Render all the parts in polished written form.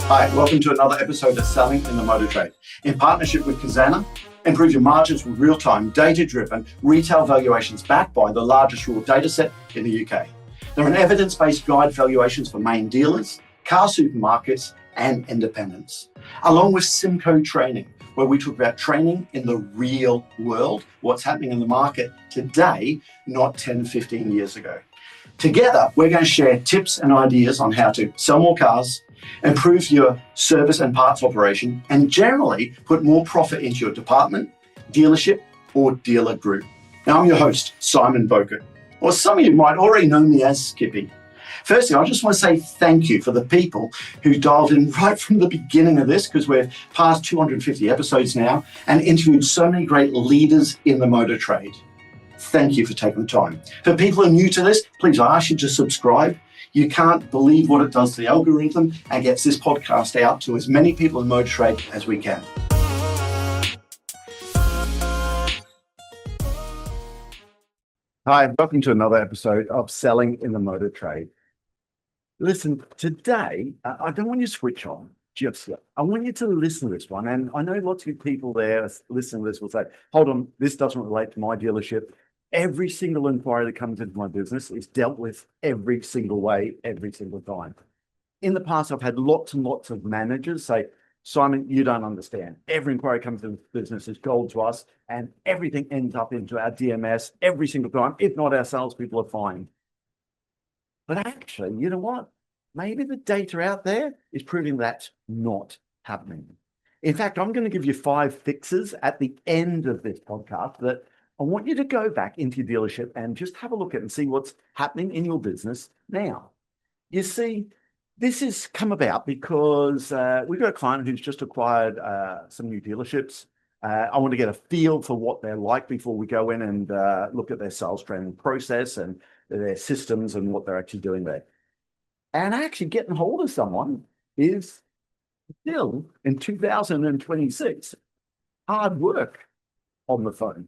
Hi, welcome to another episode of Selling in the Motor Trade. In partnership with Khazanah, improve your margins with real-time, data-driven retail valuations backed by the largest raw data set in the UK. They're an evidence-based guide valuations for main dealers, car supermarkets, and independents, along with Simco training, where we talk about training in the real world, what's happening in the market today, not 10, 15 years ago. Together, we're going to share tips and ideas on how to sell more cars, improve your service and parts operation, and generally put more profit into your department, dealership, or dealer group. Now, I'm your host, Simon Boker, or some of you might already know me as Skippy. Firstly, I just want to say thank you for the people who dialed in right from the beginning of this, because we're past 250 episodes now and interviewed so many great leaders in the motor trade. Thank you for taking the time. For people who are new to this, please, I ask you to subscribe. You can't believe what it does to the algorithm and gets this podcast out to as many people in motor trade as we can. Hi, welcome to another episode of Selling in the Motor Trade. Listen, today, I don't want you to switch on just yet. I want you to listen to this one. And I know lots of people there listening to this will say, hold on, this doesn't relate to my dealership. Every single inquiry that comes into my business is dealt with every single way, every single time. In the past, I've had lots and lots of managers say, Simon, you don't understand. Every inquiry comes into business is gold to us, and everything ends up into our DMS every single time. If not, our salespeople are fine. But actually, you know what? Maybe the data out there is proving that's not happening. In fact, I'm going to give you 5 fixes at the end of this podcast that I want you to go back into your dealership and just have a look at and see what's happening in your business now. You see, this has come about because we've got a client who's just acquired some new dealerships. I want to get a feel for what they're like before we go in and look at their sales training process and their systems and what they're actually doing there. And actually getting hold of someone is still, in 2026, hard work on the phone.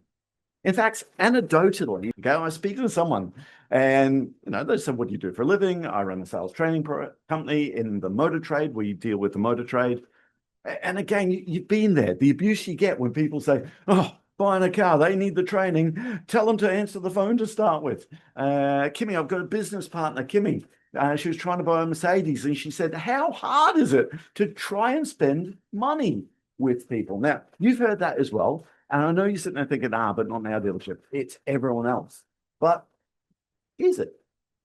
In fact, anecdotally, I was speaking to someone and they said, what do you do for a living? I run a sales training company in the motor trade. We deal with the motor trade. And again, you've been there. The abuse you get when people say, oh, buying a car, they need the training. Tell them to answer the phone to start with. Kimmy, I've got a business partner, Kimmy. She was trying to buy a Mercedes, and she said, how hard is it to try and spend money with people? Now, you've heard that as well. And I know you're sitting there thinking, but not in our dealership. It's everyone else. But is it?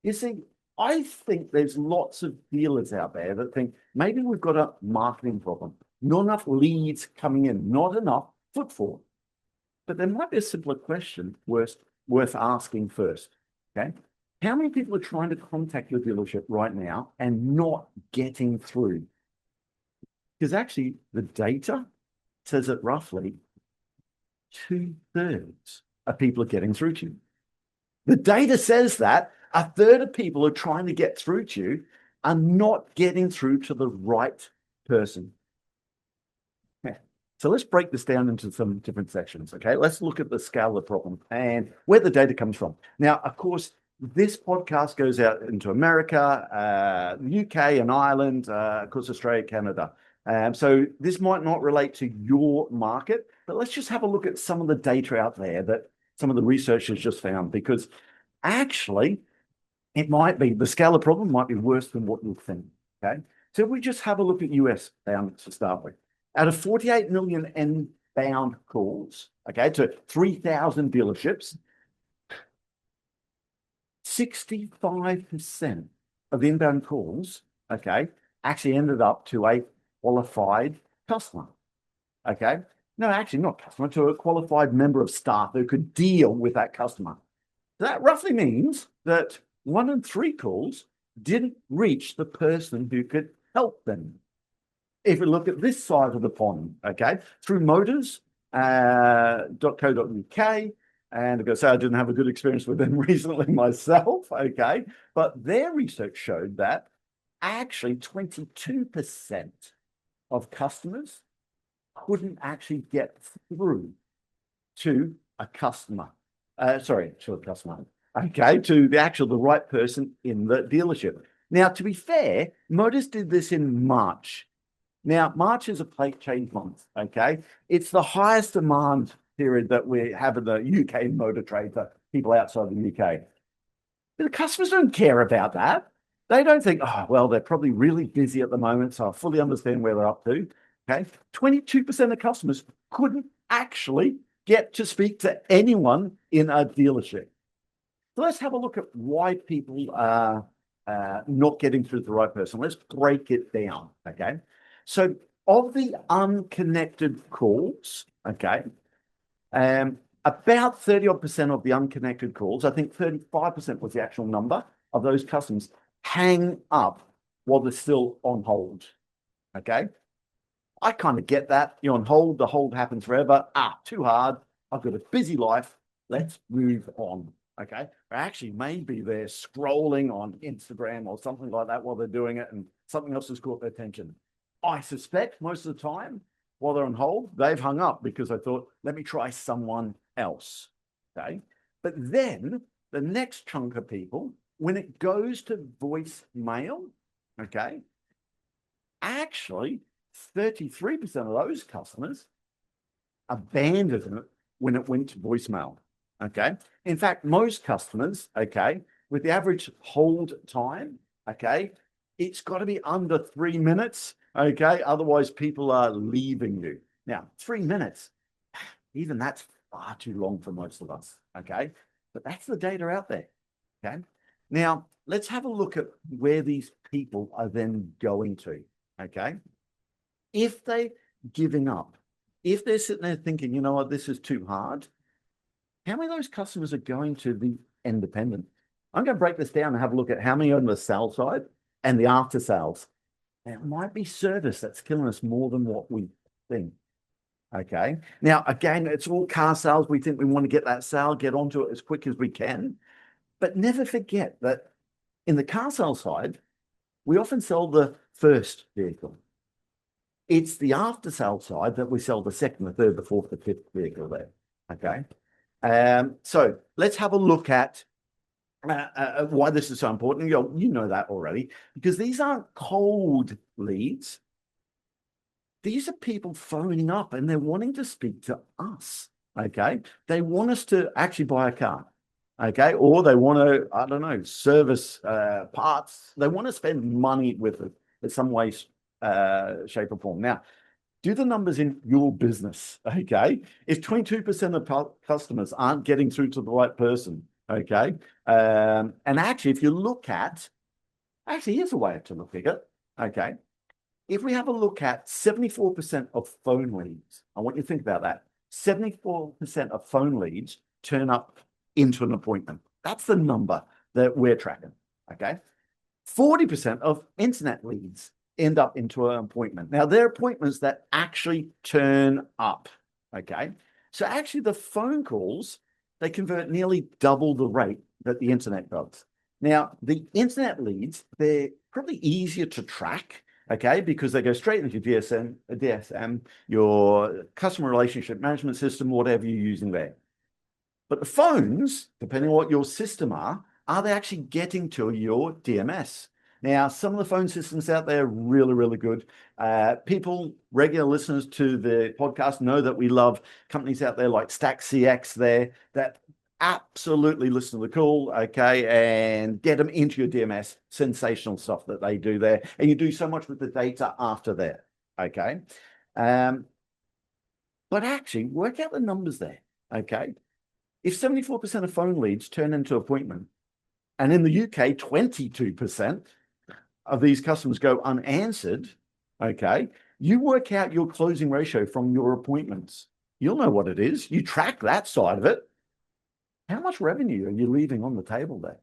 You see, I think there's lots of dealers out there that think maybe we've got a marketing problem. Not enough leads coming in, not enough footfall. But there might be a simpler question worth asking first, okay? How many people are trying to contact your dealership right now and not getting through? Because actually the data says that roughly 2/3 of people are getting through to you. The data says that 1/3 of people are trying to get through to you are not getting through to the right person. Okay. So let's break this down into some different sections, okay? Let's look at the scale of the problem and where the data comes from. Now, of course, this podcast goes out into America, the UK and Ireland, of course, Australia, Canada. So this might not relate to your market, but let's just have a look at some of the data out there that some of the researchers just found, because actually it might be, the scale of the problem might be worse than what you think, okay? So if we just have a look at US bound to start with. Out of 48 million inbound calls, okay, to 3,000 dealerships, 65% of the inbound calls, okay, actually ended up to a qualified customer, okay? No, actually not customer, to a qualified member of staff who could deal with that customer. That roughly means that 1 in 3 calls didn't reach the person who could help them. If we look at this side of the pond, okay, through motors.co.uk, and I've got to say I didn't have a good experience with them recently myself, okay, but their research showed that actually 22% of customers couldn't actually get through to a customer. Okay, to the right person in the dealership. Now, to be fair, Motors did this in March Now, March is a plate change month, okay? It's the highest demand period that we have in the UK motor trade for people outside the UK. But the customers don't care about that. They don't think, oh, well, they're probably really busy at the moment, so I fully understand where they're up to. Okay. 22% of customers couldn't actually get to speak to anyone in a dealership. So let's have a look at why people are not getting through to the right person. Let's break it down. Okay. So of the unconnected calls, okay, about 30 odd percent of the unconnected calls, I think 35% was the actual number of those customers, hang up while they're still on hold. Okay. I kind of get that. You're on hold, the hold happens forever. Too hard. I've got a busy life. Let's move on. Okay. Or actually, maybe they're scrolling on Instagram or something like that while they're doing it, and something else has caught their attention. I suspect most of the time while they're on hold, they've hung up because I thought, let me try someone else. Okay. But then the next chunk of people, when it goes to voicemail, okay, actually 33% of those customers abandoned it when it went to voicemail. Okay. In fact, most customers, okay, with the average hold time, okay, it's got to be under 3 minutes. Okay. Otherwise, people are leaving you. Now, 3 minutes, even that's far too long for most of us. Okay. But that's the data out there. Okay. Now, let's have a look at where these people are then going to. Okay. If they're giving up, if they're sitting there thinking, you know what, this is too hard, how many of those customers are going to the independent? I'm going to break this down and have a look at how many on the sales side and the after sales. Now, it might be service that's killing us more than what we think. Okay. Now, again, it's all car sales. We think we want to get that sale, get onto it as quick as we can. But never forget that in the car sales side, we often sell the first vehicle. It's the after sale side that we sell the second, the third, the fourth, the fifth vehicle there. Okay. So let's have a look at why this is so important. You know that already, because these aren't cold leads. These are people phoning up and they're wanting to speak to us. Okay. They want us to actually buy a car. Okay. Or they want to, I don't know, service parts. They want to spend money with it in some way, shape, or form. Now, do the numbers in your business. Okay. If 22% of customers aren't getting through to the right person, okay. And actually, if you look at, here's a way to look at it. Okay. If we have a look at 74% of phone leads, I want you to think about that. 74% of phone leads turn up into an appointment. That's the number that we're tracking. Okay. 40% of internet leads end up into an appointment. Now, they're appointments that actually turn up. Okay. So actually, the phone calls, they convert nearly double the rate that the internet does. Now, the internet leads, they're probably easier to track. Okay, because they go straight into DSM, your customer relationship management system, whatever you're using there. But the phones, depending on what your system are they actually getting to your DMS? Now, some of the phone systems out there are really, really good. People, regular listeners to the podcast, know that we love companies out there like StackCX there that absolutely listen to the call, okay, and get them into your DMS. Sensational stuff that they do there. And you do so much with the data after that, okay? But actually, work out the numbers there, okay? If 74% of phone leads turn into appointment, and in the UK, 22% of these customers go unanswered, okay, you work out your closing ratio from your appointments. You'll know what it is. You track that side of it. How much revenue are you leaving on the table there?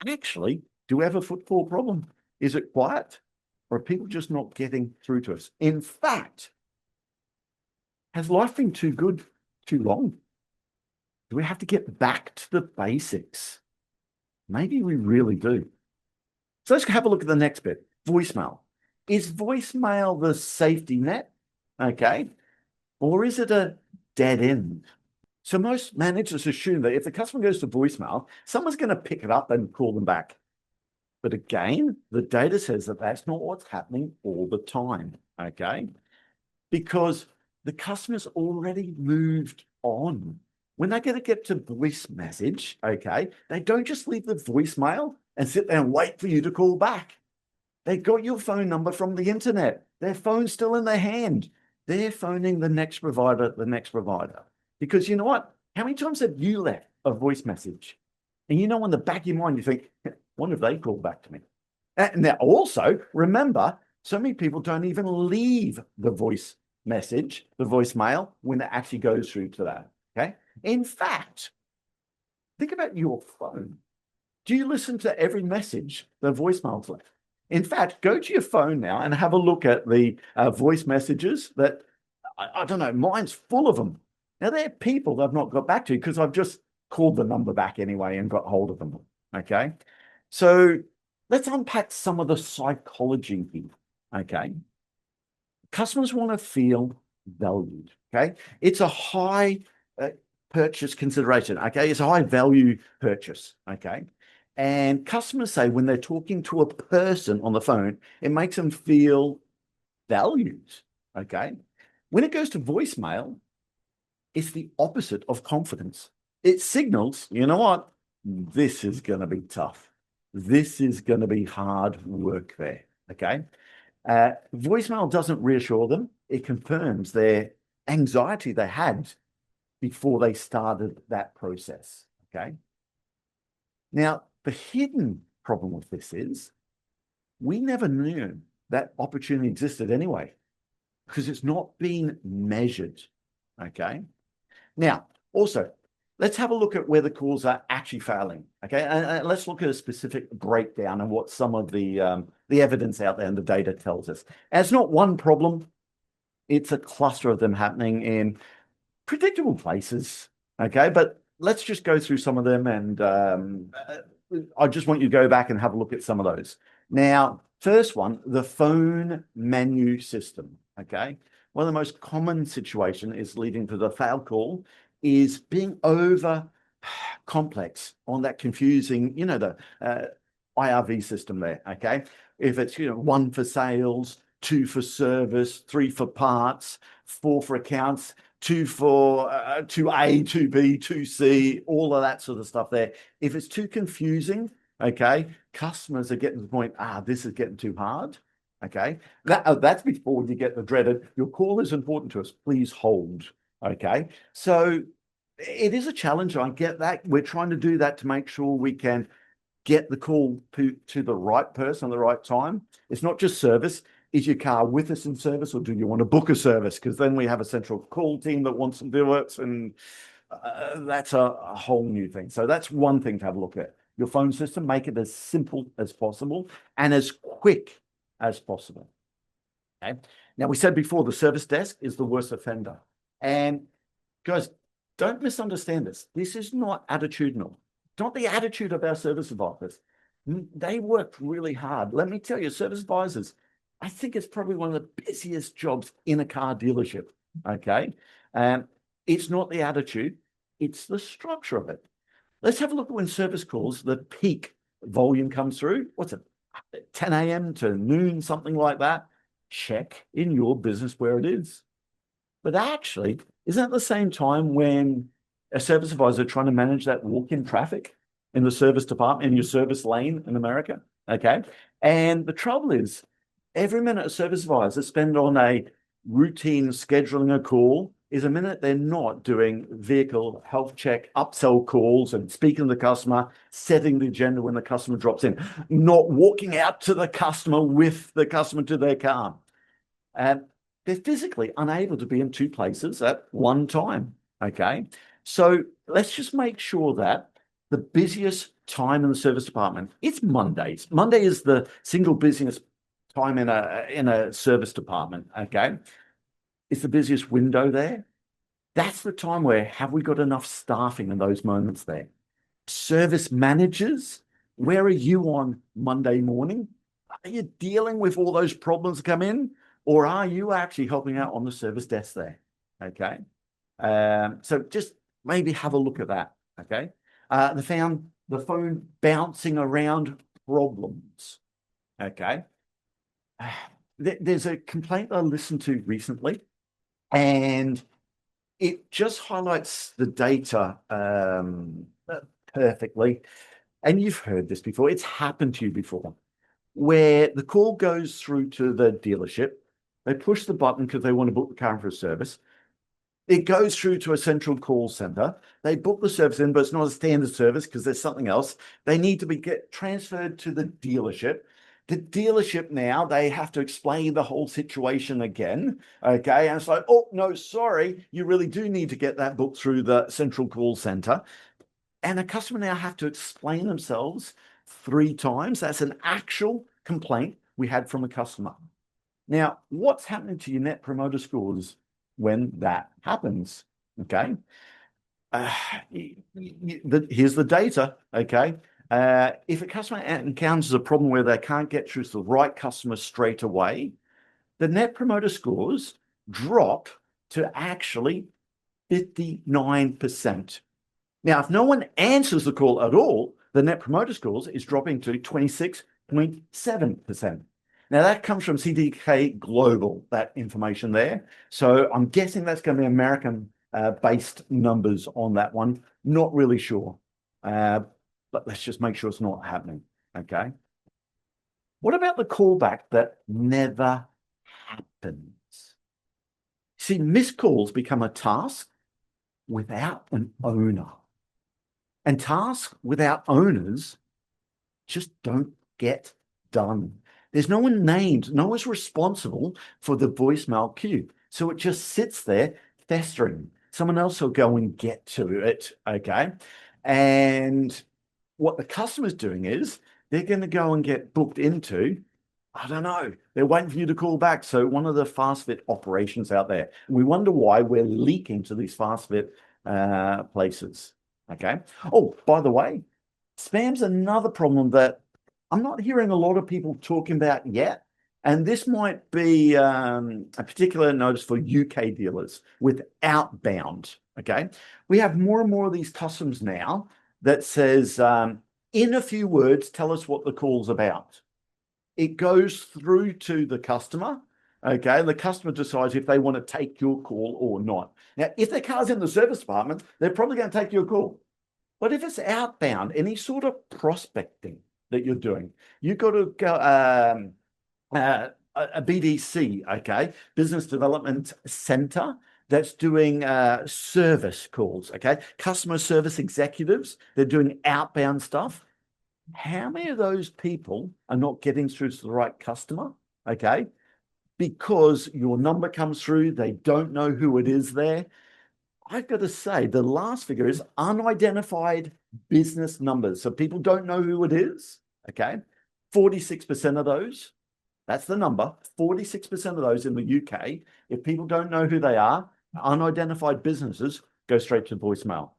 Actually, do we have a footfall problem? Is it quiet? Or are people just not getting through to us? In fact, has life been too good too long? Do we have to get back to the basics? Maybe we really do. So let's have a look at the next bit. Voicemail. Is voicemail the safety net? Okay. Or is it a dead end? So most managers assume that if the customer goes to voicemail, someone's going to pick it up and call them back. But again, the data says that that's not what's happening all the time, okay? Because the customer's already moved on. When they're going to get to voice message, okay, they don't just leave the voicemail and sit there and wait for you to call back. They got your phone number from the internet. Their phone's still in their hand. They're phoning the next provider, the next provider. Because you know what? How many times have you left a voice message? And you know, in the back of your mind, you think, wonder if they call back to me. Now, also, remember, so many people don't even leave the voice message, the voicemail, when it actually goes through to that. Okay. In fact, think about your phone. Do you listen to every message the voicemail's left? In fact, go to your phone now and have a look at the voice messages that, I don't know, mine's full of them. Now, they're people that I've not got back to because I've just called the number back anyway and got hold of them. Okay. So let's unpack some of the psychology here. Okay. Customers want to feel valued. Okay. It's a high purchase consideration. Okay. It's a high value purchase. Okay. And customers say when they're talking to a person on the phone, it makes them feel valued. Okay. When it goes to voicemail, it's the opposite of confidence. It signals, you know what? This is going to be tough. This is going to be hard work there. Okay. Voicemail doesn't reassure them. It confirms their anxiety they had before they started that process. Okay. Now, the hidden problem with this is we never knew that opportunity existed anyway, because it's not being measured. Okay. Now, also, let's have a look at where the calls are actually failing. Okay. And let's look at a specific breakdown and what some of the evidence out there and the data tells us. And it's not one problem. It's a cluster of them happening in predictable places. Okay. But let's just go through some of them. And I just want you to go back and have a look at some of those. Now, first one, the phone menu system. Okay. One of the most common situation is leading to the failed call is being over complex on that confusing, you know, the IRV system there. Okay. If it's, you know, 1 for sales, 2 for service, 3 for parts, 4 for accounts, 2 for 2A, 2B, 2C, all of that sort of stuff there. If it's too confusing, okay, customers are getting to the point, this is getting too hard. Okay, that's before you get the dreaded, your call is important to us, please hold. Okay, so it is a challenge. I get that. We're trying to do that to make sure we can get the call to the right person at the right time. It's not just service. Is your car with us in service, or do you want to book a service? Because then we have a central call team that wants to do it, and that's a whole new thing. So that's one thing to have a look at. Your phone system, make it as simple as possible and as quick as possible. Okay. Now, we said before, the service desk is the worst offender. And guys, don't misunderstand this. This is not attitudinal. It's not the attitude of our service advisors. They work really hard. Let me tell you, service advisors, I think it's probably one of the busiest jobs in a car dealership. Okay. It's not the attitude, it's the structure of it. Let's have a look at when service calls, the peak volume comes through. What's it? 10 a.m. to noon, something like that. Check in your business where it is. But actually, isn't that the same time when a service advisor trying to manage that walk-in traffic in the service department, in your service lane in America? Okay. And the trouble is, every minute a service advisor spend on a routine scheduling a call is a minute they're not doing vehicle health check, upsell calls, and speaking to the customer, setting the agenda when the customer drops in, not walking out to the customer with the customer to their car. And they're physically unable to be in 2 places at one time. Okay. So let's just make sure that the busiest time in the service department, it's Mondays. Monday is the single busiest time in a service department. Okay. It's the busiest window there. That's the time where have we got enough staffing in those moments there? Service managers, where are you on Monday morning? Are you dealing with all those problems come in? Or are you actually helping out on the service desk there? Okay. So just maybe have a look at that. Okay. The phone bouncing around problems. Okay. There's a complaint I listened to recently, and it just highlights the data perfectly. And you've heard this before. It's happened to you before, where the call goes through to the dealership. They push the button because they want to book the car for a service. It goes through to a central call center. They book the service in, but it's not a standard service because there's something else. They need to get transferred to the dealership. The dealership now, they have to explain the whole situation again. Okay. And it's like, oh, no, sorry. You really do need to get that booked through the central call center. And the customer now have to explain themselves 3 times. That's an actual complaint we had from a customer. Now, what's happening to your net promoter scores when that happens? Okay. Here's the data. Okay. If a customer encounters a problem where they can't get through to the right customer straight away, the net promoter scores drop to actually 59%. Now, if no one answers the call at all, the net promoter scores is dropping to 26.7%. Now, that comes from CDK Global, that information there. So I'm guessing that's going to be American-based numbers on that one. Not really sure. But let's just make sure it's not happening, okay? What about the callback that never happens? See, missed calls become a task without an owner. And tasks without owners just don't get done. There's no one named, no one's responsible for the voicemail queue. So it just sits there festering. Someone else will go and get to it, okay? And what the customer's doing is they're going to go and get booked into, I don't know, they're waiting for you to call back. So one of the fast fit operations out there. We wonder why we're leaking to these fast fit places. Okay. Oh, by the way, spam's another problem that I'm not hearing a lot of people talking about yet. And this might be a particular notice for UK dealers with outbound. Okay. We have more and more of these customs now that says, in a few words, tell us what the call's about. It goes through to the customer. Okay, and the customer decides if they want to take your call or not. Now, if their car's in the service department, they're probably going to take your call. But if it's outbound, any sort of prospecting that you're doing, you've got to go a BDC, okay, Business Development Center, that's doing service calls, okay, customer service executives, they're doing outbound stuff. How many of those people are not getting through to the right customer, okay? Because your number comes through, they don't know who it is there. I've got to say, the last figure is unidentified business numbers. So people don't know who it is, okay? 46% of those, that's the number, 46% of those in the UK, if people don't know who they are, unidentified businesses go straight to voicemail.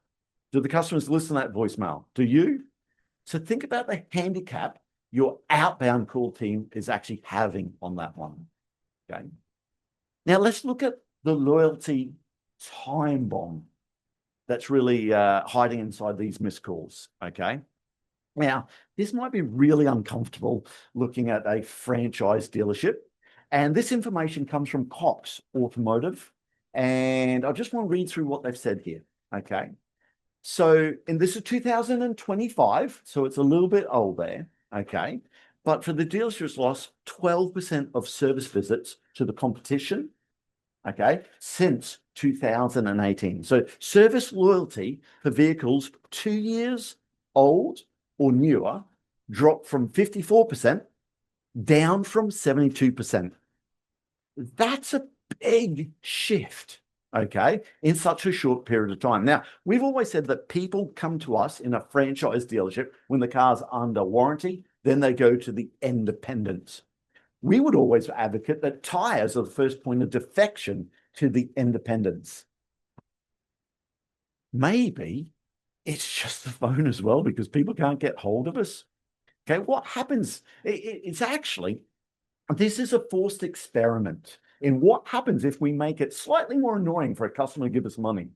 Do the customers listen to that voicemail? Do you? So think about the handicap your outbound call team is actually having on that one. Okay. Now let's look at the loyalty time bomb that's really hiding inside these missed calls. Okay. Now, this might be really uncomfortable looking at a franchise dealership. And this information comes from Cox Automotive. And I just want to read through what they've said here. Okay. So, and this is 2025. So it's a little bit old there. Okay. But for the dealership's lost 12% of service visits to the competition, okay, since 2018. So service loyalty for vehicles 2 years old or newer dropped from 54% down from 72%. That's a big shift, okay, in such a short period of time. Now, we've always said that people come to us in a franchise dealership when the car's under warranty, then they go to the independents. We would always advocate that tires are the first point of defection to the independents. Maybe it's just the phone as well because people can't get hold of us. Okay, what happens? It's actually, this is a forced experiment in what happens if we make it slightly more annoying for a customer to give us money.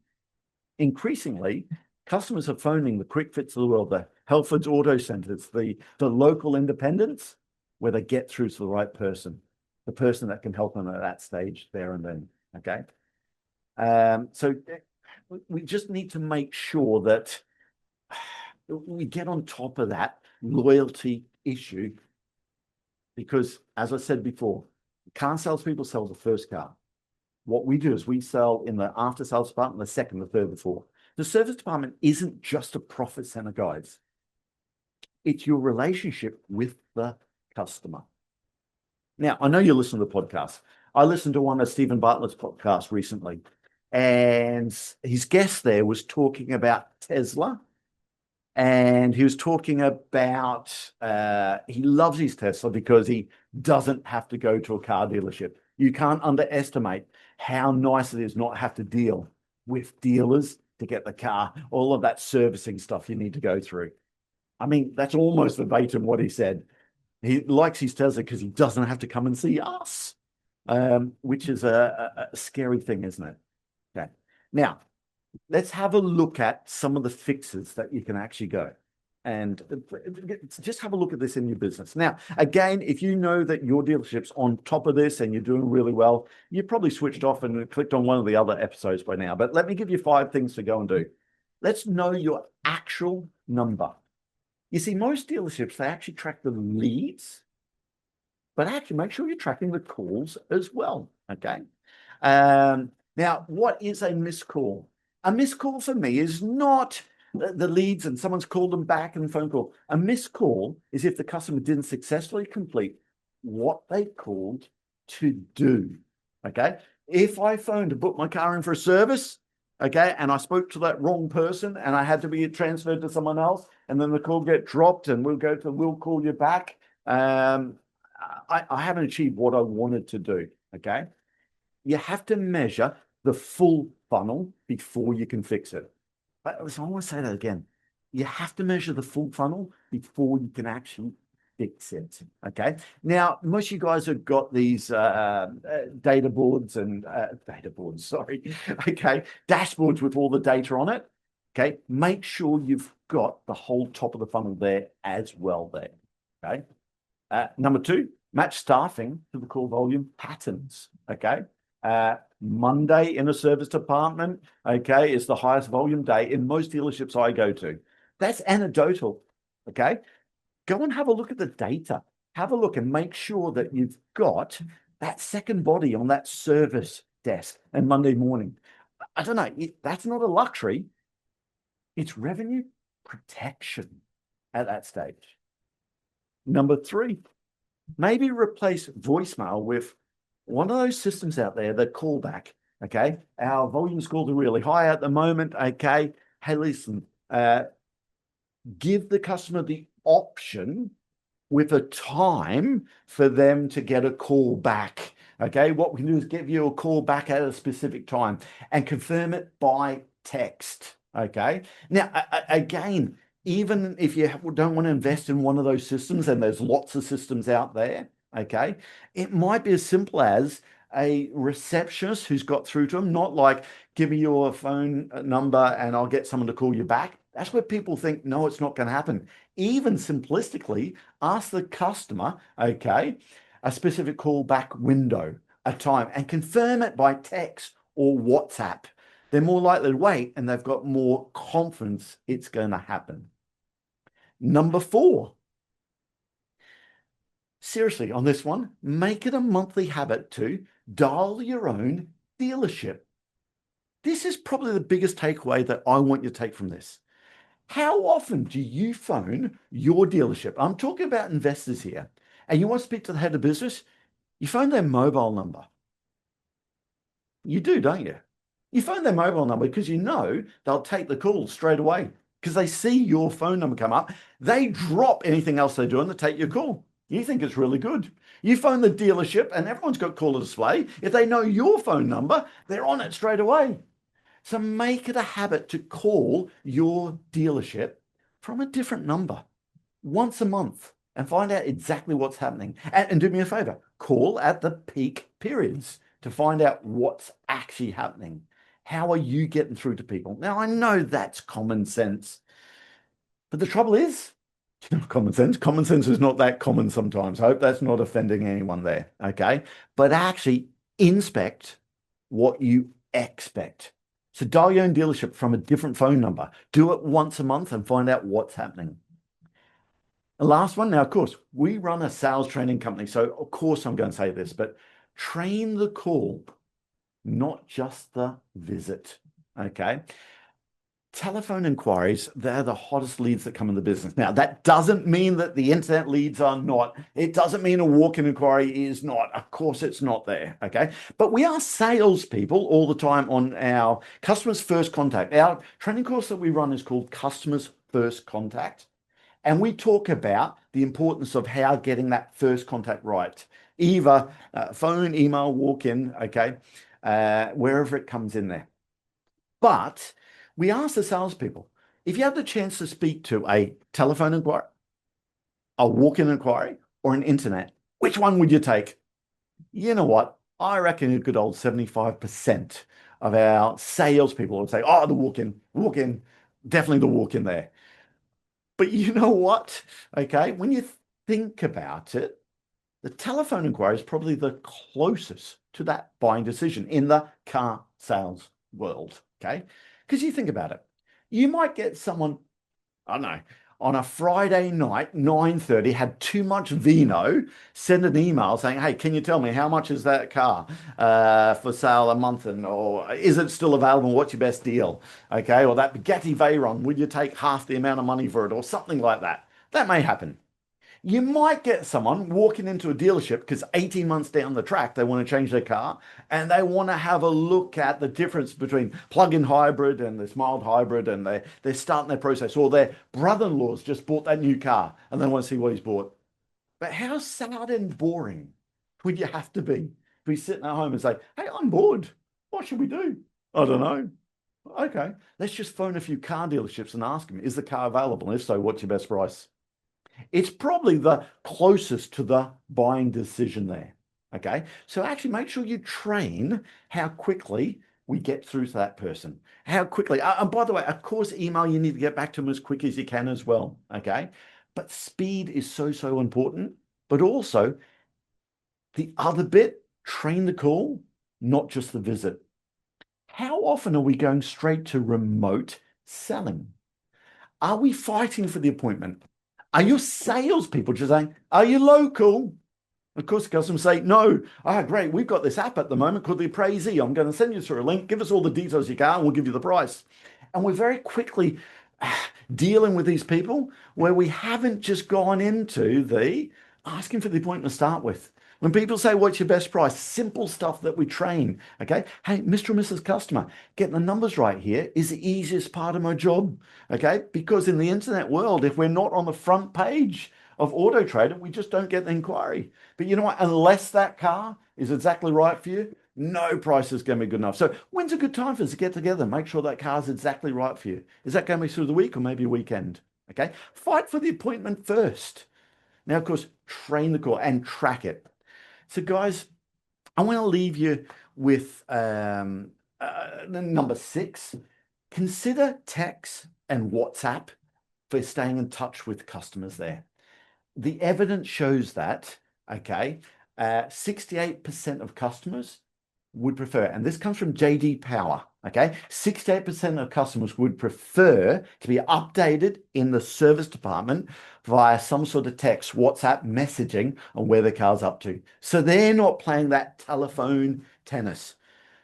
Increasingly, customers are phoning the Quick Fits of the world, the Helford's Auto Centers, the local independents, where they get through to the right person, the person that can help them at that stage there and then. Okay. So we just need to make sure that we get on top of that loyalty issue, because as I said before, car salespeople sell the first car. What we do is we sell in the after sales department, the second, the third, the fourth. The service department isn't just a profit center, guys. It's your relationship with the customer. Now, I know you listen to the podcast. I listened to one of Stephen Bartlett's podcasts recently, and his guest there was talking about Tesla. And he was talking about he loves his Tesla because he doesn't have to go to a car dealership. You can't underestimate how nice it is not have to deal with dealers to get the car, all of that servicing stuff you need to go through. I mean, that's almost verbatim what he said. He likes his Tesla because he doesn't have to come and see us, which is a scary thing, isn't it? Okay. Now, let's have a look at some of the fixes that you can actually go. And just have a look at this in your business. Now, again, if you know that your dealership's on top of this and you're doing really well, you probably switched off and clicked on one of the other episodes by now. But let me give you 5 things to go and do. Let's know your actual number. You see, most dealerships, they actually track the leads, but actually make sure you're tracking the calls as well, okay? Now, what is a missed call? A missed call for me is not the leads and someone's called them back and phone call. A missed call is if the customer didn't successfully complete what they called to do, okay? If I phoned to book my car in for a service, okay, and I spoke to that wrong person and I had to be transferred to someone else, and then the call get dropped and we'll call you back, I haven't achieved what I wanted to do, okay? You have to measure the full funnel before you can fix it. So I want to say that again. You have to measure the full funnel before you can actually fix it, okay? Now, most of you guys have got these data boards and okay, dashboards with all the data on it, okay? Make sure you've got the whole top of the funnel there as well there, okay? Number 2, match staffing to the call volume patterns, okay? Monday in a service department, okay, is the highest volume day in most dealerships I go to. That's anecdotal, okay? Go and have a look at the data. Have a look and make sure that you've got that second body on that service desk and Monday morning. I don't know, that's not a luxury. It's revenue protection at that stage. Number 3, maybe replace voicemail with one of those systems out there that call back, okay? Our volume scores are really high at the moment, okay? Hey, listen, give the customer the option with a time for them to get a call back, okay? What we can do is give you a call back at a specific time and confirm it by text, okay? Now, again, even if you don't want to invest in one of those systems, and there's lots of systems out there, okay, it might be as simple as a receptionist who's got through to them, not like, give me your phone number and I'll get someone to call you back. That's where people think, no, it's not going to happen. Even simplistically, ask the customer, okay, a specific callback window, a time, and confirm it by text or WhatsApp. They're more likely to wait and they've got more confidence it's going to happen. Number 4, seriously, on this one, make it a monthly habit to dial your own dealership. This is probably the biggest takeaway that I want you to take from this. How often do you phone your dealership? I'm talking about investors here. And you want to speak to the head of business? You phone their mobile number. You do, don't you? You phone their mobile number because you know they'll take the call straight away because they see your phone number come up. They drop anything else they're doing to take your call. You think it's really good. You phone the dealership and everyone's got caller display. If they know your phone number, they're on it straight away. So make it a habit to call your dealership from a different number once a month and find out exactly what's happening. And do me a favor, call at the peak periods to find out what's actually happening. How are you getting through to people? Now, I know that's common sense, But the trouble is, common sense is not that common sometimes. I hope that's not offending anyone there. Okay. But actually inspect what you expect. So dial your own dealership from a different phone number. Do it once a month and find out what's happening. The last one, now, of course, we run a sales training company. So, of course, I'm going to say this, but train the call, not just the visit. Okay. Telephone inquiries, they're the hottest leads that come in the business. Now, that doesn't mean that the internet leads are not. It doesn't mean a walk-in inquiry is not. Of course, it's not there. Okay. But we are salespeople all the time on our customers first contact. Our training course that we run is called Customers First Contact. And we talk about the importance of how getting that first contact right, either phone, email, walk-in, okay, wherever it comes in there. But we ask the salespeople, if you have the chance to speak to a telephone inquiry, a walk-in inquiry, or an internet, which one would you take? You know what? I reckon a good old 75% of our salespeople would say, oh, the walk-in, definitely the walk-in there. But you know what? Okay, when you think about it, the telephone inquiry is probably the closest to that buying decision in the car sales world. Okay, because you think about it, you might get someone, I don't know, on a Friday night, 9:30, had too much vino, send an email saying, hey, can you tell me how much is that car for sale a month, and or is it still available? What's your best deal? Okay, or that Bugatti Veyron, would you take half the amount of money for it, or something like that? That may happen. You might get someone walking into a dealership because 18 months down the track, they want to change their car and they want to have a look at the difference between plug-in hybrid and this mild hybrid, and they're starting their process, or their brother-in-law's just bought that new car and they want to see what he's bought. But how sad and boring would you have to be sitting at home and say, hey, I'm bored. What should we do? I don't know. Okay, let's just phone a few car dealerships and ask them, is the car available? And if so, what's your best price? It's probably the closest to the buying decision there. Okay. So actually make sure you train how quickly we get through to that person. How quickly. And by the way, of course, email, you need to get back to them as quick as you can as well. Okay. But speed is so, so important. But also the other bit, train the call, not just the visit. How often are we going straight to remote selling? Are we fighting for the appointment? Are your salespeople just saying, are you local? Of course, the customers say, no. Ah, great. We've got this app at the moment called the Appraisee. I'm going to send you through a link. Give us all the details you can, and we'll give you the price. And we're very quickly dealing with these people where we haven't just gone into the asking for the appointment to start with. When people say, what's your best price? Simple stuff that we train. Okay. Hey, Mr. and Mrs. Customer, getting the numbers right here is the easiest part of my job. Okay. Because in the internet world, if we're not on the front page of Auto Trader, we just don't get the inquiry. But you know what? Unless that car is exactly right for you, no price is going to be good enough. So when's a good time for us to get together? Make sure that car's exactly right for you. Is that going to be through the week or maybe a weekend? Okay. Fight for the appointment first. Now, of course, train the call and track it. So, guys, I want to leave you with number 6. Consider text and WhatsApp for staying in touch with customers there. The evidence shows that, okay, 68% of customers would prefer, and this comes from JD Power, okay, 68% of customers would prefer to be updated in the service department via some sort of text, WhatsApp messaging on where the car's up to. So they're not playing that telephone tennis.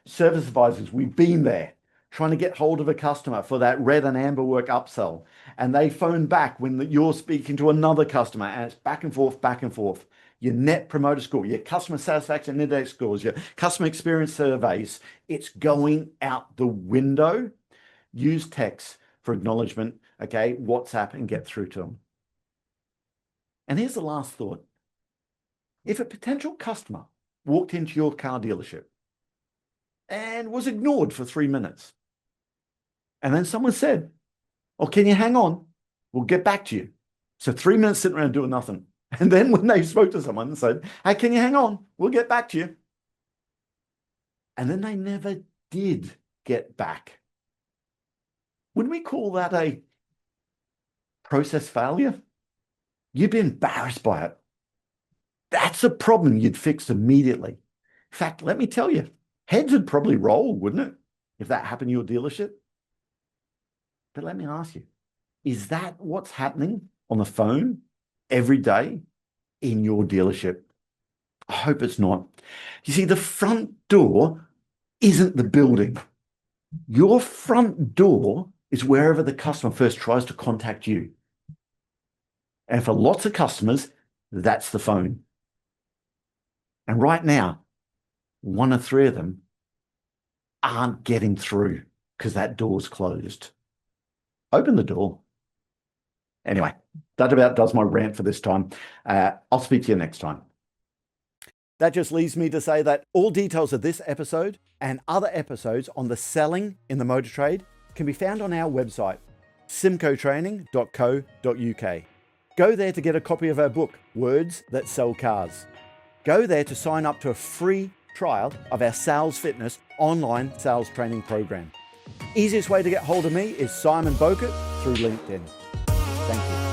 Service advisors, we've been there trying to get hold of a customer for that red and amber work upsell. And they phone back when you're speaking to another customer, and it's back and forth, back and forth. Your net promoter score, your customer satisfaction index scores, your customer experience surveys, it's going out the window. Use text for acknowledgement, okay, WhatsApp, and get through to them. And here's the last thought. If a potential customer walked into your car dealership and was ignored for 3 minutes, and then someone said, oh, can you hang on? We'll get back to you. So 3 minutes sitting around doing nothing. And then when they spoke to someone and said, hey, can you hang on? We'll get back to you. And then they never did get back. Would we call that a process failure, you'd be embarrassed by it. That's a problem you'd fix immediately. In fact, let me tell you, heads would probably roll, wouldn't it, if that happened to your dealership? But let me ask you, is that what's happening on the phone every day in your dealership? I hope it's not. You see, the front door isn't the building. Your front door is wherever the customer first tries to contact you. And for lots of customers, that's the phone. And right now, 1 or 3 of them aren't getting through because that door's closed. Open the door. Anyway, that about does my rant for this time. I'll speak to you next time. That just leaves me to say that all details of this episode and other episodes on the selling in the motor trade can be found on our website, simcotraining.co.uk. Go there to get a copy of our book, Words That Sell Cars. Go there to sign up to a free trial of our Sales Fitness online sales training program. Easiest way to get hold of me is Simon Bokert through LinkedIn. Thank you.